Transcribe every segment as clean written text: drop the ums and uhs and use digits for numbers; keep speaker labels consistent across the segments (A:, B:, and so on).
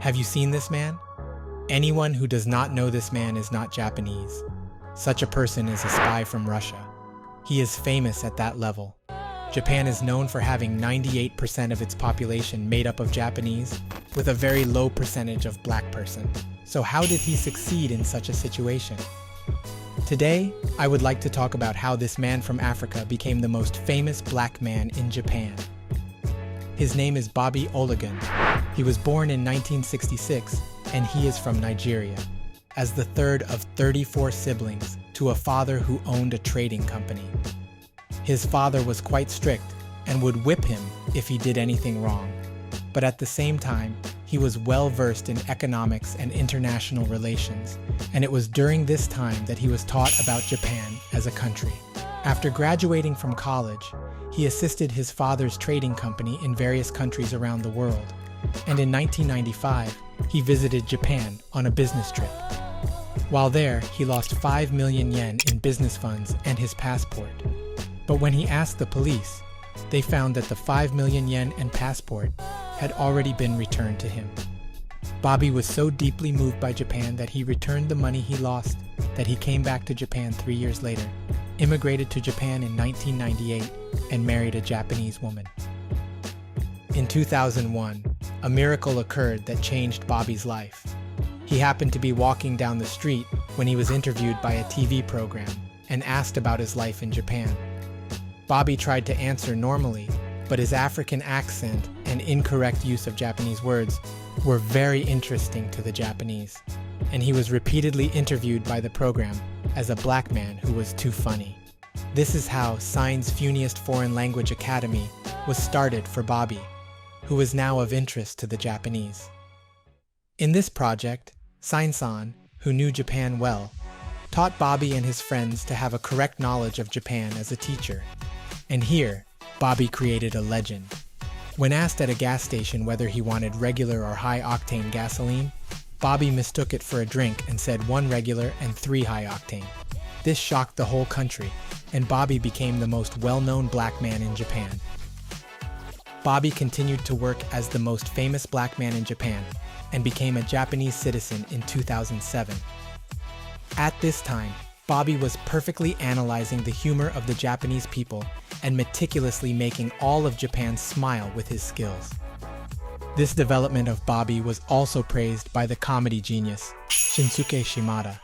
A: Have you seen this man? Anyone who does not know this man is not Japanese. Such a person is a spy from Russia. He is famous at that level. Japan is known for having 98% of its population made up of Japanese, with a very low percentage of black person. So how did he succeed in such a situation? Today, I would like to talk about how this man from Africa became the most famous black man in Japan. His name is Bobby Olugun. He was born in 1966, and he is from Nigeria, as the third of 34 siblings to a father who owned a trading company. His father was quite strict and would whip him if he did anything wrong. But at the same time, he was well versed in economics and international relations, and it was during this time that he was taught about Japan as a country. After graduating from college, he assisted his father's trading company in various countries around the world, and in 1995, he visited Japan on a business trip. While there, he lost 5 million yen in business funds and his passport. But when he asked the police, they found that the 5 million yen and passport had already been returned to him. Bobby was so deeply moved by Japan that he returned the money he lost, that he came back to Japan 3 years later, immigrated to Japan in 1998, and married a Japanese woman. In 2001, a miracle occurred that changed Bobby's life. He happened to be walking down the street when he was interviewed by a TV program and asked about his life in Japan. Bobby tried to answer normally, but his African accent and incorrect use of Japanese words were very interesting to the Japanese, and he was repeatedly interviewed by the program as a black man who was too funny. This is how Science Funniest Foreign Language Academy was started for Bobby, who is now of interest to the Japanese. In this project, Sain-san, who knew Japan well, taught Bobby and his friends to have a correct knowledge of Japan as a teacher. And here, Bobby created a legend. When asked at a gas station whether he wanted regular or high-octane gasoline, Bobby mistook it for a drink and said 1 regular and 3 high-octane. This shocked the whole country, and Bobby became the most well-known black man in Japan. Bobby continued to work as the most famous black man in Japan and became a Japanese citizen in 2007. At this time, Bobby was perfectly analyzing the humor of the Japanese people and meticulously making all of Japan smile with his skills. This development of Bobby was also praised by the comedy genius, Shinsuke Shimada.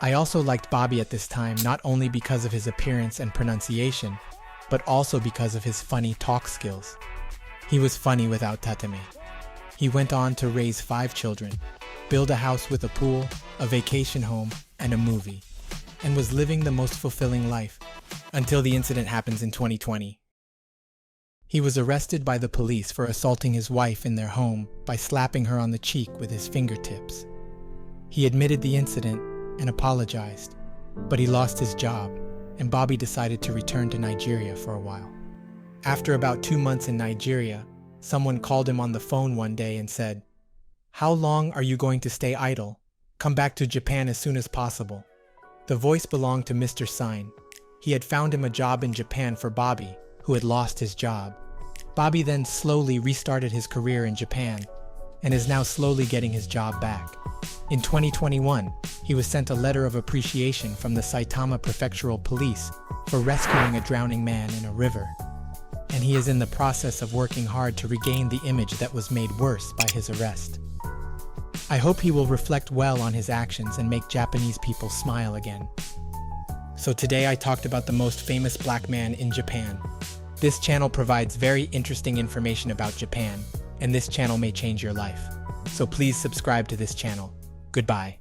A: I also liked Bobby at this time not only because of his appearance and pronunciation, but also because of his funny talk skills. He was funny without tatame. He went on to raise 5 children, build a house with a pool, a vacation home, and a movie, and was living the most fulfilling life until the incident happens in 2020. He was arrested by the police for assaulting his wife in their home by slapping her on the cheek with his fingertips. He admitted the incident and apologized, but he lost his job, and Bobby decided to return to Nigeria for a while. After about 2 months in Nigeria, someone called him on the phone one day and said, "How long are you going to stay idle? Come back to Japan as soon as possible." The voice belonged to Mr. Sign. He had found him a job in Japan for Bobby, who had lost his job. Bobby then slowly restarted his career in Japan and is now slowly getting his job back. In 2021, he was sent a letter of appreciation from the Saitama Prefectural Police for rescuing a drowning man in a river. And he is in the process of working hard to regain the image that was made worse by his arrest. I hope he will reflect well on his actions and make Japanese people smile again. So today I talked about the most famous black man in Japan. This channel provides very interesting information about Japan, and this channel may change your life. So please subscribe to this channel. Goodbye.